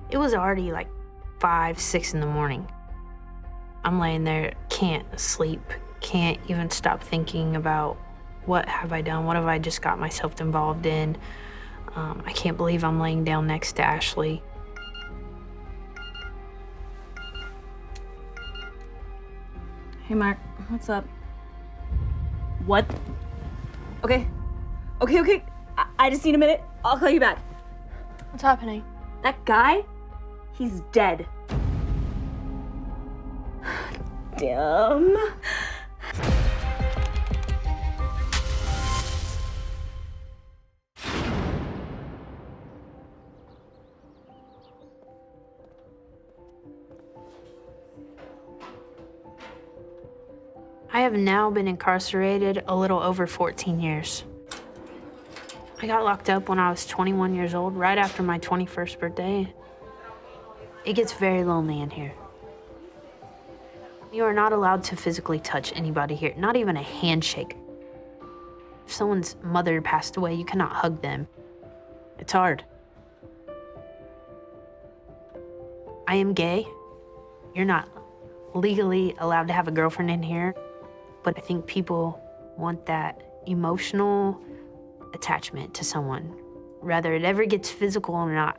It was already like 5, 6 in the morning. I'm laying there, can't sleep, can't even stop thinking about what have I done? What have I just got myself involved in? I can't believe I'm laying down next to Ashley. Hey, Mark, what's up? What? Okay. Okay. I just need a minute. I'll call you back. What's happening? That guy, he's dead. Damn. I have now been incarcerated a little over 14 years. I got locked up when I was 21 years old, right after my 21st birthday. It gets very lonely in here. You are not allowed to physically touch anybody here, not even a handshake. If someone's mother passed away, you cannot hug them. It's hard. I am gay. You're not legally allowed to have a girlfriend in here, but I think people want that emotional attachment to someone, whether it ever gets physical or not.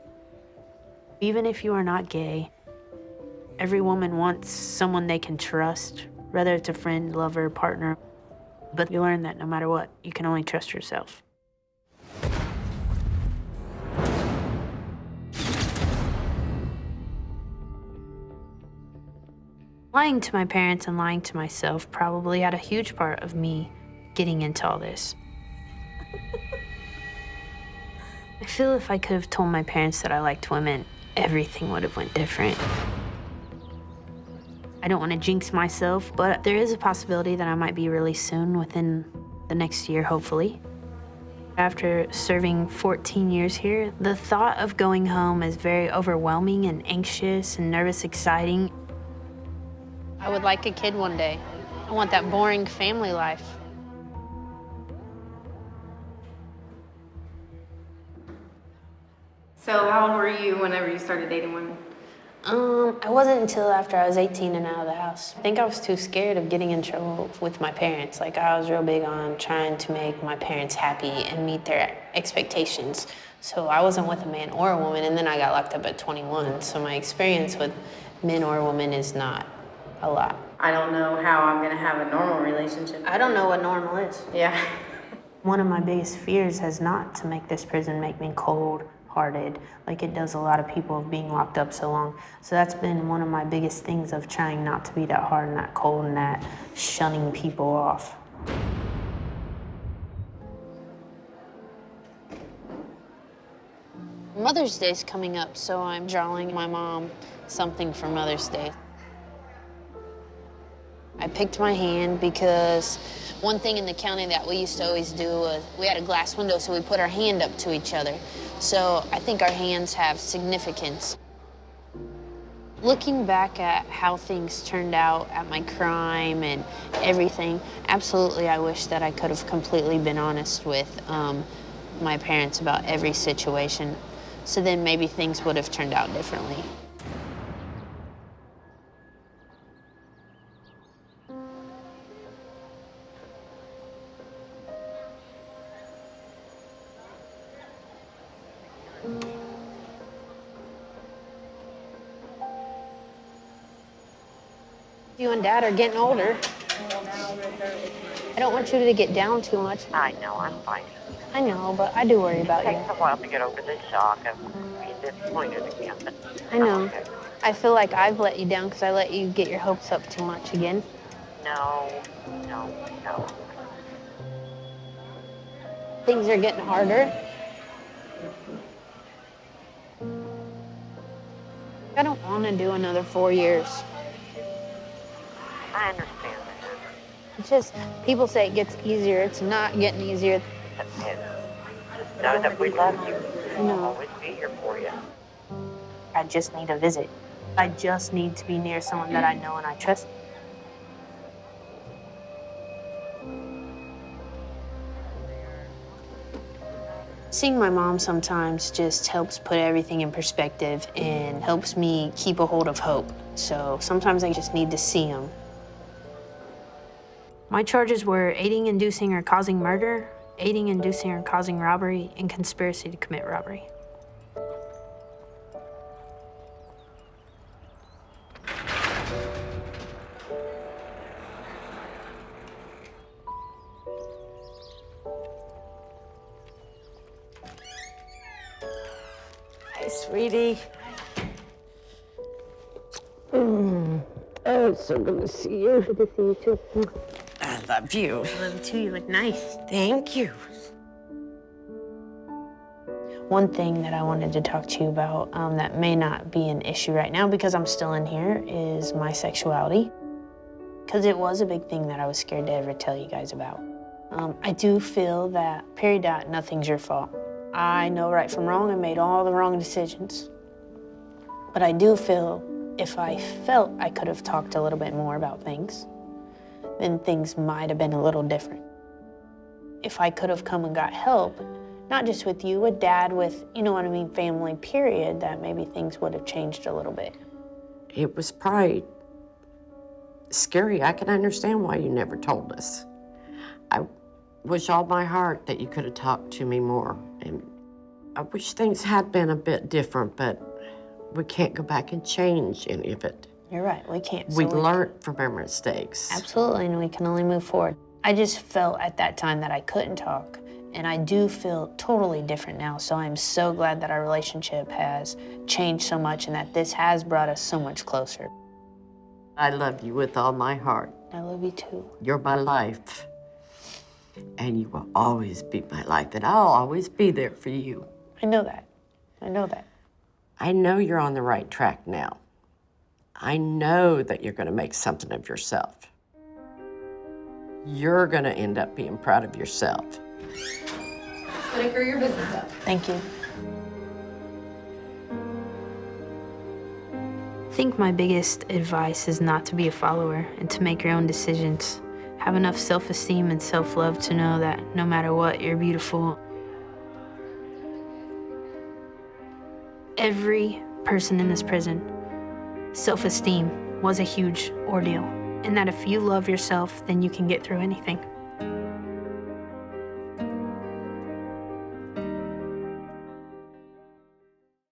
Even if you are not gay, every woman wants someone they can trust, whether it's a friend, lover, partner. But you learn that no matter what, you can only trust yourself. Lying to my parents and lying to myself probably had a huge part of me getting into all this. I feel if I could have told my parents that I liked women, everything would have went different. I don't want to jinx myself, but there is a possibility that I might be released soon, within the next year, hopefully. After serving 14 years here, the thought of going home is very overwhelming and anxious and nervous, exciting. I would like a kid one day. I want that boring family life. So how old were you whenever you started dating women? I wasn't until after I was 18 and out of the house. I think I was too scared of getting in trouble with my parents. Like, I was real big on trying to make my parents happy and meet their expectations. So I wasn't with a man or a woman, and then I got locked up at 21. So my experience with men or women is not a lot. I don't know how I'm gonna have a normal relationship. I don't know what normal is. Yeah. One of my biggest fears has not to make this prison make me cold-hearted, like it does a lot of people of being locked up so long. So that's been one of my biggest things of trying not to be that hard and that cold and that shunning people off. Mother's Day's coming up, so I'm drawing my mom something for Mother's Day. I picked my hand because one thing in the county that we used to always do was we had a glass window, so we put our hand up to each other. So I think our hands have significance. Looking back at how things turned out at my crime and everything, absolutely I wish that I could have completely been honest with my parents about every situation. So then maybe things would have turned out differently. You and Dad are getting older. I don't want you to get down too much. I know, I'm fine. I know, but I do worry about It you. takes a while to get over the shock of being disappointed again, but I know. okay. I feel like I've let you down because I let you get your hopes up too much again. No. Things are getting harder. I don't want to do another 4 years. I understand that. It's just, people say it gets easier. It's not getting easier. And just know that we love you. I know. We'll always be here for you. I just need a visit. I just need to be near someone that I know and I trust. Seeing my mom sometimes just helps put everything in perspective and helps me keep a hold of hope. So sometimes I just need to see them. My charges were aiding, inducing, or causing murder, aiding, inducing, or causing robbery, and conspiracy to commit robbery. Hey, sweetie. Oh, it's so good to see you. Good to see you too. I love you. I love you too. You look nice. Thank you. One thing that I wanted to talk to you about that may not be an issue right now because I'm still in here is my sexuality. Because it was a big thing that I was scared to ever tell you guys about. I do feel that, period, nothing's your fault. I know right from wrong. I made all the wrong decisions. But I do feel if I felt I could have talked a little bit more about things, then things might have been a little different. If I could have come and got help, not just with you, with Dad, with, you know what I mean, family, period, that maybe things would have changed a little bit. It was probably scary. I can understand why you never told us. I wish all my heart that you could have talked to me more. And I wish things had been a bit different, but we can't go back and change any of it. You're right, we can't. We learned from our mistakes. Absolutely, and we can only move forward. I just felt at that time that I couldn't talk, and I do feel totally different now, so I'm so glad that our relationship has changed so much and that this has brought us so much closer. I love you with all my heart. I love you too. You're my life, and you will always be my life, and I'll always be there for you. I know that. I know that. I know you're on the right track now. I know that you're gonna make something of yourself. You're gonna end up being proud of yourself. Whitaker, your visit's up. Thank you. I think my biggest advice is not to be a follower and to make your own decisions. Have enough self-esteem and self-love to know that no matter what, you're beautiful. Every person in this prison, self-esteem was a huge ordeal. And that if you love yourself, then you can get through anything.